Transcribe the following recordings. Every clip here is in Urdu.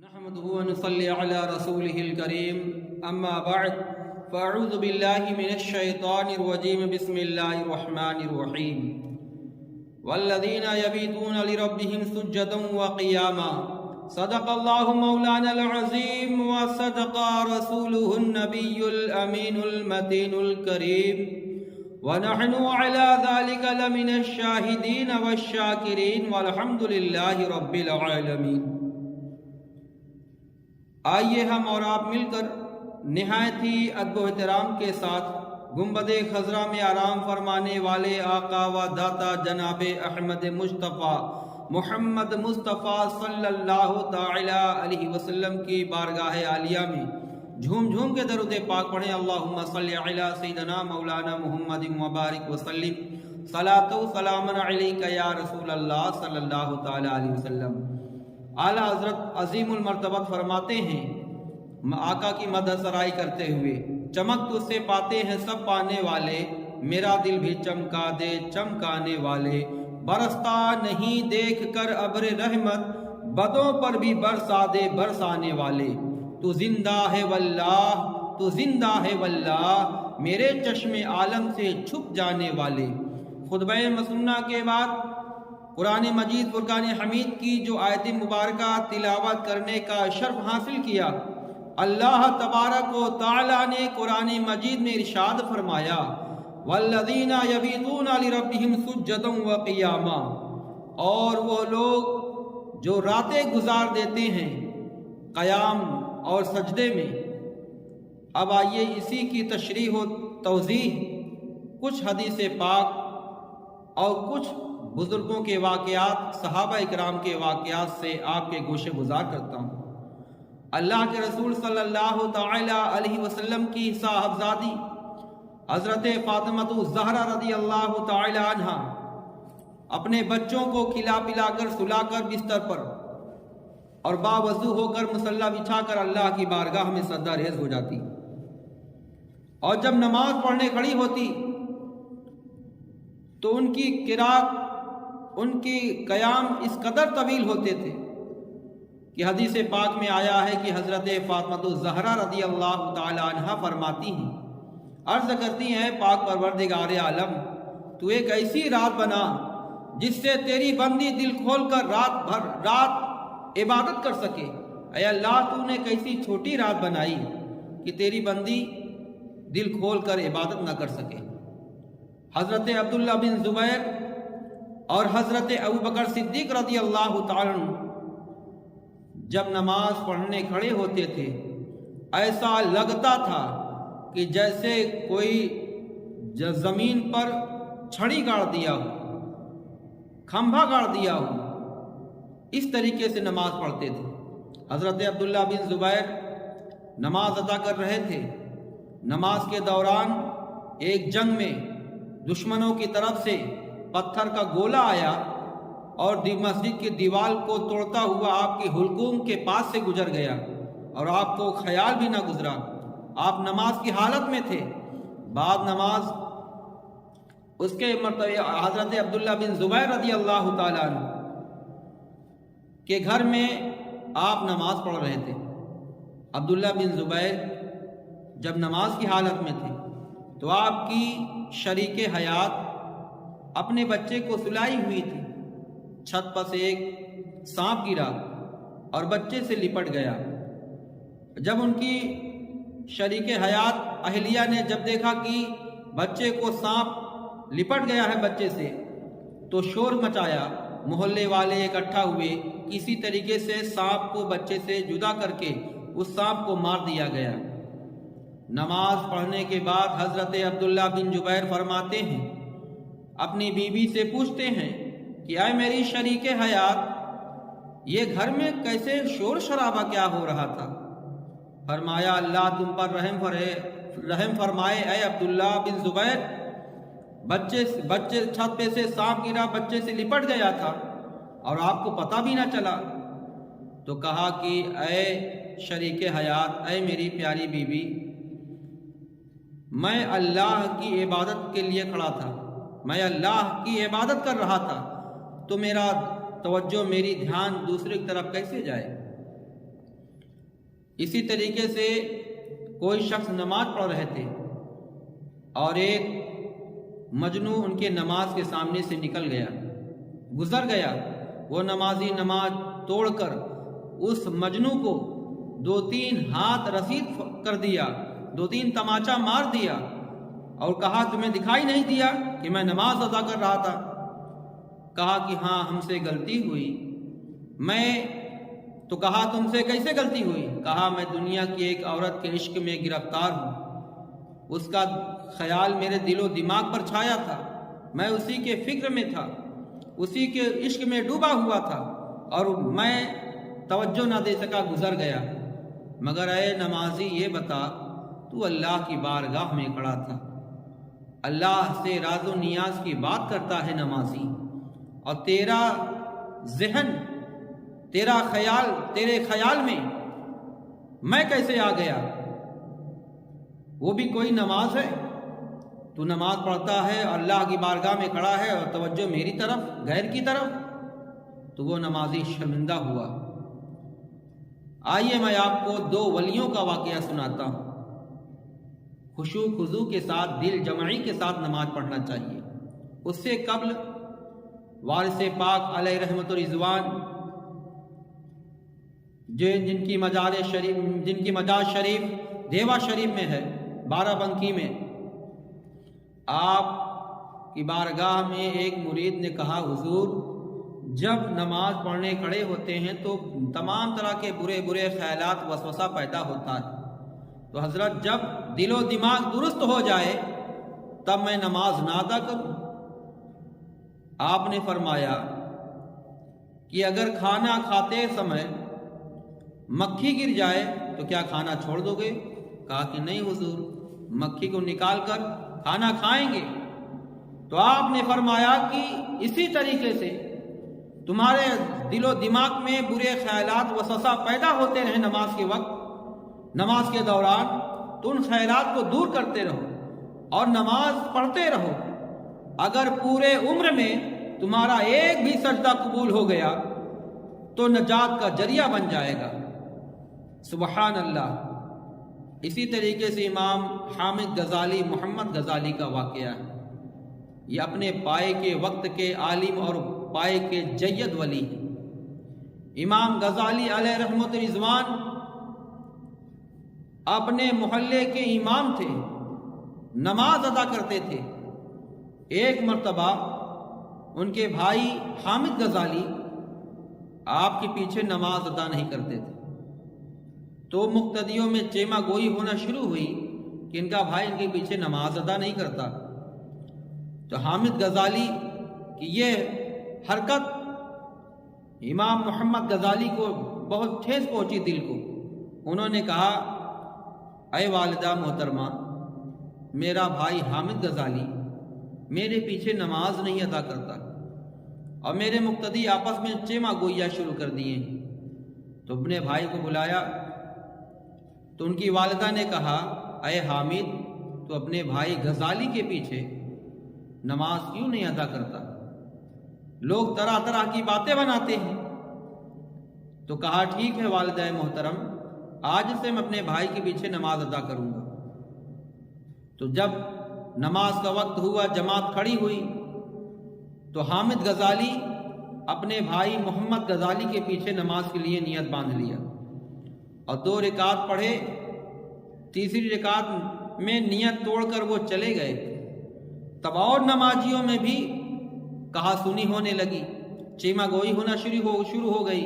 نحمده ونصلي على رسوله الكريم أما بعد فأعوذ بالله من الشيطان الرجيم بسم الله الرحمن الرحيم والذين يبيتون لربهم سجدا وقياما صدق الله مولانا العظيم وصدق رسوله النبي الأمين المتين الكريم ونحن على ذلك لمن الشاهدين والشاكرين والحمد لله رب العالمين۔ آئیے ہم اور آپ مل کر نہایت ہی ادب و احترام کے ساتھ گنبد خضرا میں آرام فرمانے والے آقا و داتا جناب احمد مصطفیٰ محمد مصطفیٰ صلی اللہ تعالی علیہ وسلم کی بارگاہ عالیہ میں جھوم جھوم کے درود پاک پڑھیں۔ اللہم صلی علی سیدنا مولانا محمد مبارک وسلم صلاۃ و سلام علیک یا رسول اللہ صلی اللہ تعالی علیہ وسلم۔ اعلیٰ حضرت عظیم المرتبت فرماتے ہیں آقا کی مدح سرائی کرتے ہوئے، چمک تجھ سے پاتے ہیں سب پانے والے، میرا دل بھی چمکا دے چمکانے والے، برستا نہیں دیکھ کر ابر رحمت، بدوں پر بھی برسا دے برسانے والے، تو زندہ ہے واللہ تو زندہ ہے واللہ، میرے چشم عالم سے چھپ جانے والے۔ خطبہ مسنہ کے بعد قرآن مجید فرقان حمید کی جو آیت مبارکہ تلاوت کرنے کا شرف حاصل کیا، اللہ تبارک و تعالی نے قرآن مجید میں ارشاد فرمایا والذین یبیتون لربہم سجدا وقیاما، اور وہ لوگ جو راتیں گزار دیتے ہیں قیام اور سجدے میں۔ اب آئیے اسی کی تشریح و توضیح کچھ حدیث پاک اور کچھ بزرگوں کے واقعات، صحابہ اکرام کے واقعات سے آپ کے گوشے گزار کرتا ہوں۔ اللہ کے رسول صلی اللہ تعالی علیہ وسلم کی صاحبزادی حضرت فاطمہ الزہرا رضی اللہ تعالی عنہا اپنے بچوں کو کھلا پلا کر سلا کر بستر پر اور باوضو ہو کر مصلی بچھا کر اللہ کی بارگاہ میں سجدہ ریز ہو جاتی، اور جب نماز پڑھنے کھڑی ہوتی تو ان کی قرات، ان کی قیام اس قدر طویل ہوتے تھے کہ حدیث پاک میں آیا ہے کہ حضرت فاطمہ الزہرا رضی اللہ تعالی عنہا فرماتی ہیں، عرض کرتی ہیں پاک پروردگار عالم تو ایک ایسی رات بنا جس سے تیری بندی دل کھول کر رات عبادت کر سکے۔ اے اللہ تو نے کیسی چھوٹی رات بنائی کہ تیری بندی دل کھول کر عبادت نہ کر سکے۔ حضرت عبداللہ بن زبیر اور حضرت ابوبکر صدیق رضی اللہ تعالی عنہ جب نماز پڑھنے کھڑے ہوتے تھے ایسا لگتا تھا کہ جیسے کوئی زمین پر چھڑی گاڑ دیا ہو، کھمبا گاڑ دیا ہو، اس طریقے سے نماز پڑھتے تھے۔ حضرت عبداللہ بن زبیر نماز ادا کر رہے تھے، نماز کے دوران ایک جنگ میں دشمنوں کی طرف سے پتھر کا گولہ آیا اور مسجد کی دیوار کو توڑتا ہوا آپ کی حلقوم کے پاس سے گزر گیا، اور آپ کو خیال بھی نہ گزرا، آپ نماز کی حالت میں تھے۔ بعد نماز اس کے مرتبہ حضرت عبداللہ بن زبیر رضی اللہ تعالیٰ عنہ کے گھر میں آپ نماز پڑھ رہے تھے۔ عبداللہ بن زبیر جب نماز کی حالت میں تھے تو آپ کی شریک حیات اپنے بچے کو سلائی ہوئی تھی، چھت پر سے ایک سانپ گرا اور بچے سے لپٹ گیا۔ جب ان کی شریک حیات اہلیہ نے جب دیکھا کہ بچے کو سانپ لپٹ گیا ہے بچے سے تو شور مچایا، محلے والے اکٹھا ہوئے، کسی طریقے سے سانپ کو بچے سے جدا کر کے اس سانپ کو مار دیا گیا۔ نماز پڑھنے کے بعد حضرت عبداللہ بن زبیر فرماتے ہیں، اپنی بیوی سے پوچھتے ہیں کہ اے میری شریک حیات یہ گھر میں کیسے شور شرابہ کیا ہو رہا تھا؟ فرمایا اللہ تم پر رحم فرمائے اے عبداللہ بن زبیر، بچے چھت پہ سے سانپ گرا، بچے سے لپٹ گیا تھا اور آپ کو پتہ بھی نہ چلا۔ تو کہا کہ اے شریک حیات، اے میری پیاری بیوی، میں اللہ کی عبادت کے لیے کھڑا تھا، میں اللہ کی عبادت کر رہا تھا، تو میرا توجہ، میری دھیان دوسرے کی طرف کیسے جائے؟ اسی طریقے سے کوئی شخص نماز پڑھ رہے تھے اور ایک مجنو ان کے نماز کے سامنے سے نکل گیا، گزر گیا۔ وہ نمازی نماز توڑ کر اس مجنو کو 2-3 ہاتھ رسید کر دیا، 2-3 تماچا مار دیا اور کہا تمہیں دکھائی نہیں دیا کہ میں نماز ادا کر رہا تھا؟ کہا کہ ہاں ہم سے غلطی ہوئی۔ میں تو کہا تم سے کیسے غلطی ہوئی؟ کہا میں دنیا کی ایک عورت کے عشق میں گرفتار ہوں، اس کا خیال میرے دل و دماغ پر چھایا تھا، میں اسی کے فکر میں تھا، اسی کے عشق میں ڈوبا ہوا تھا اور میں توجہ نہ دے سکا، گزر گیا۔ مگر اے نمازی یہ بتا، تو اللہ کی بارگاہ میں کھڑا تھا، اللہ سے راز و نیاز کی بات کرتا ہے نمازی، اور تیرا ذہن، تیرا خیال، تیرے خیال میں کیسے آ گیا؟ وہ بھی کوئی نماز ہے؟ تو نماز پڑھتا ہے، اللہ کی بارگاہ میں کھڑا ہے اور توجہ میری طرف، غیر کی طرف۔ تو وہ نمازی شرمندہ ہوا۔ آئیے میں آپ کو 2 ولیوں کا واقعہ سناتا ہوں۔ خشوع خضوع کے ساتھ، دل جمعی کے ساتھ نماز پڑھنا چاہیے۔ اس سے قبل وارث پاک علیہ رحمت و رضوان، جن کی مجاز شریف دیوا شریف میں ہے، بارہ بنکی میں، آپ کی بارگاہ میں ایک مرید نے کہا حضور جب نماز پڑھنے کھڑے ہوتے ہیں تو تمام طرح کے برے خیالات، وسوسہ پیدا ہوتا ہے، تو حضرت جب دل و دماغ درست ہو جائے تب میں نماز نہ ادا کروں؟ آپ نے فرمایا کہ اگر کھانا کھاتے سمے مکھی گر جائے تو کیا کھانا چھوڑ دو گے؟ کہا کہ نہیں حضور، مکھی کو نکال کر کھانا کھائیں گے۔ تو آپ نے فرمایا کہ اسی طریقے سے تمہارے دل و دماغ میں برے خیالات، وسوسہ پیدا ہوتے رہے نماز کے وقت، نماز کے دوران، تو ان خیالات کو دور کرتے رہو اور نماز پڑھتے رہو۔ اگر پورے عمر میں تمہارا ایک بھی سجدہ قبول ہو گیا تو نجات کا ذریعہ بن جائے گا۔ سبحان اللہ۔ اسی طریقے سے امام حامد غزالی، محمد غزالی کا واقعہ ہے۔ یہ اپنے پائے کے وقت کے عالم اور پائے کے جید ولی ہیں۔ امام غزالی علیہ رحمت رضوان اپنے محلے کے امام تھے، نماز ادا کرتے تھے۔ ایک مرتبہ ان کے بھائی حامد غزالی آپ کے پیچھے نماز ادا نہیں کرتے تھے، تو مقتدیوں میں چیما گوئی ہونا شروع ہوئی کہ ان کا بھائی ان کے پیچھے نماز ادا نہیں کرتا۔ تو حامد غزالی کی یہ حرکت امام محمد غزالی کو بہت ٹھیس پہنچی دل کو۔ انہوں نے کہا اے والدہ محترمہ، میرا بھائی حامد غزالی میرے پیچھے نماز نہیں ادا کرتا اور میرے مقتدی آپس میں چیما گوئیاں شروع کر دیے۔ تو اپنے بھائی کو بلایا تو ان کی والدہ نے کہا اے حامد، تو اپنے بھائی غزالی کے پیچھے نماز کیوں نہیں ادا کرتا؟ لوگ طرح طرح کی باتیں بناتے ہیں۔ تو کہا ٹھیک ہے والدہ محترم، آج سے میں اپنے بھائی کے پیچھے نماز ادا کروں گا۔ تو جب نماز کا وقت ہوا، جماعت کھڑی ہوئی، تو حامد غزالی اپنے بھائی محمد غزالی کے پیچھے نماز کے لیے نیت باندھ لیا اور 2 رکعت پڑھے۔ تیسری رکعت میں نیت توڑ کر وہ چلے گئے۔ تب اور نمازیوں میں بھی کہا سنی ہونے لگی، چیما گوئی ہونا شروع ہو گئی۔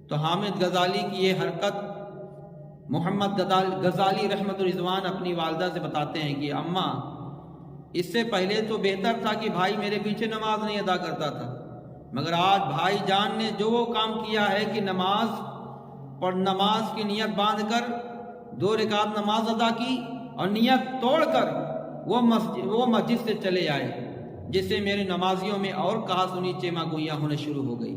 تو حامد غزالی کی یہ حرکت محمد غزالی رحمت رضوان اپنی والدہ سے بتاتے ہیں کہ اماں، اس سے پہلے تو بہتر تھا کہ بھائی میرے پیچھے نماز نہیں ادا کرتا تھا، مگر آج بھائی جان نے جو وہ کام کیا ہے کہ نماز کی نیت باندھ کر 2 رکعت نماز ادا کی اور نیت توڑ کر وہ مسجد سے چلے آئے، جس سے میرے نمازیوں میں اور کہا سنی چیما گوئیاں ہونے شروع ہو گئی۔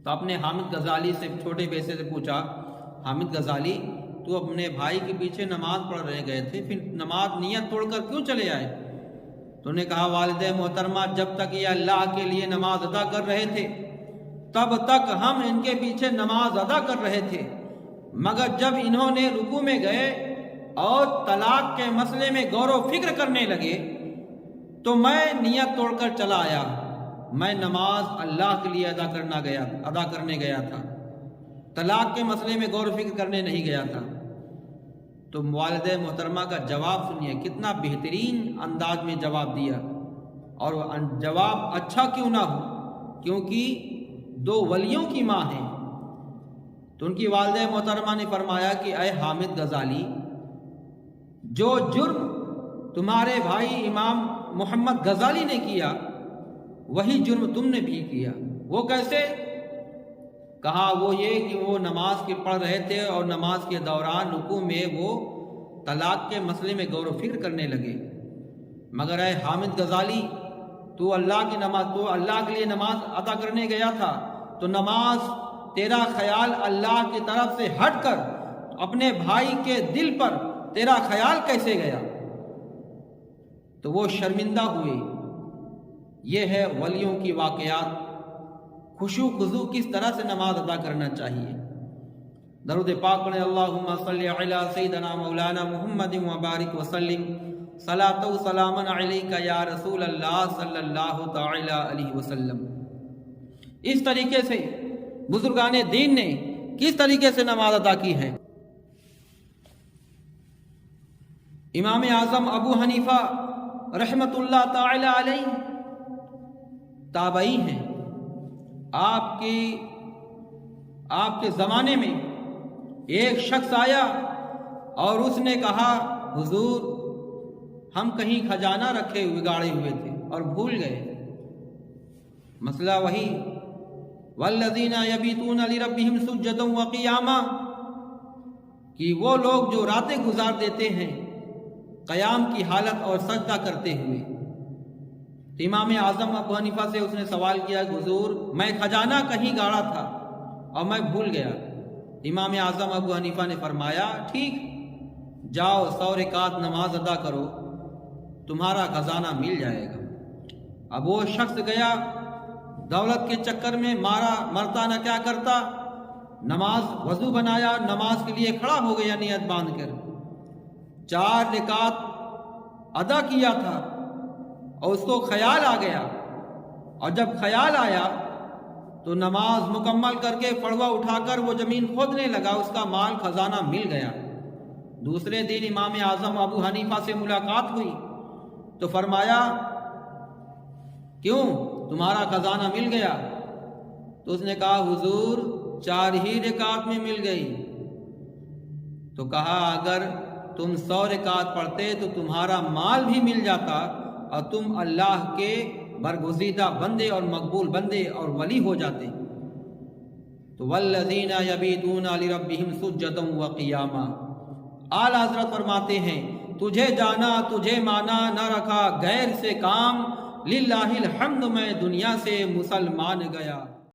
تو اپنے حامد غزالی سے، چھوٹے بیٹے سے پوچھا حامد غزالی، تو اپنے بھائی کے پیچھے نماز پڑھ رہے گئے تھے، پھر نماز نیت توڑ کر کیوں چلے آئے؟ تو نے کہا والدہ محترمہ، جب تک یہ اللہ کے لیے نماز ادا کر رہے تھے تب تک ہم ان کے پیچھے نماز ادا کر رہے تھے، مگر جب انہوں نے رکوع میں گئے اور طلاق کے مسئلے میں غور و فکر کرنے لگے تو میں نیت توڑ کر چلا آیا، میں نماز اللہ کے لیے ادا کرنے گیا تھا، طلاق کے مسئلے میں غور و فکر کرنے نہیں گیا تھا۔ تو والدہ محترمہ کا جواب سنیے، کتنا بہترین انداز میں جواب دیا، اور جواب اچھا کیوں نہ ہو، کیونکہ دو ولیوں کی ماں ہے۔ تو ان کی والدہ محترمہ نے فرمایا کہ اے حامد غزالی، جو جرم تمہارے بھائی امام محمد غزالی نے کیا وہی جرم تم نے بھی کیا۔ وہ کیسے؟ کہا وہ یہ کہ وہ نماز کے پڑھ رہے تھے اور نماز کے دوران رکوع میں وہ طلاق کے مسئلے میں غور و فکر کرنے لگے۔ مگر اے حامد غزالی، تو اللہ کے لیے نماز ادا کرنے گیا تھا، تو نماز تیرا خیال اللہ کی طرف سے ہٹ کر اپنے بھائی کے دل پر تیرا خیال کیسے گیا؟ تو وہ شرمندہ ہوئے۔ یہ ہے ولیوں کی واقعات، خشوع خضوع کس طرح سے نماز ادا کرنا چاہیے۔ درود پاک پڑھیں، اللہم صلی علی سیدنا مولانا محمد وبارک وسلم، صلاۃ و سلام علیک یا رسول اللہ صلی اللہ تعالی علیہ وسلم۔ اس طریقے سے بزرگان دین نے کس طریقے سے نماز ادا کی ہے۔ امام اعظم ابو حنیفہ رحمت اللہ تعالی علیہ تابعی ہیں۔ آپ کے زمانے میں ایک شخص آیا اور اس نے کہا، حضور ہم کہیں خزانہ رکھے ہوئے گاڑے ہوئے تھے اور بھول گئے۔ مسئلہ وہی، والذین یبیتون لربہم سجدا وقیاما، کہ وہ لوگ جو راتیں گزار دیتے ہیں قیام کی حالت اور سجدہ کرتے ہوئے۔ تو امام اعظم ابو حنیفہ سے اس نے سوال کیا کہ حضور میں خزانہ کہیں گاڑا تھا اور میں بھول گیا۔ امام اعظم ابو حنیفہ نے فرمایا، ٹھیک، جاؤ 100 رکعت نماز ادا کرو، تمہارا خزانہ مل جائے گا۔ اب وہ شخص گیا، دولت کے چکر میں مرتا نہ کیا کرتا، نماز وضو بنایا، نماز کے لیے کھڑا ہو گیا نیت باندھ کر، 4 رکعت ادا کیا تھا اور اس کو خیال آ گیا، اور جب خیال آیا تو نماز مکمل کر کے پڑوا اٹھا کر وہ زمین کھودنے لگا، اس کا مال خزانہ مل گیا۔ دوسرے دن امام اعظم ابو حنیفہ سے ملاقات ہوئی تو فرمایا، کیوں تمہارا خزانہ مل گیا؟ تو اس نے کہا، حضور 4 ہی رکعت میں مل گئی۔ تو کہا، اگر تم 100 رکعت پڑھتے تو تمہارا مال بھی مل جاتا اور تم اللہ کے برگزیدہ بندے اور مقبول بندے اور ولی ہو جاتے۔ تو والذین یبیتون لربہم سجدا وقیاما، اعلیٰ حضرت فرماتے ہیں، تجھے جانا تجھے مانا نہ رکھا غیر سے کام، للہ الحمد میں دنیا سے مسلمان گیا۔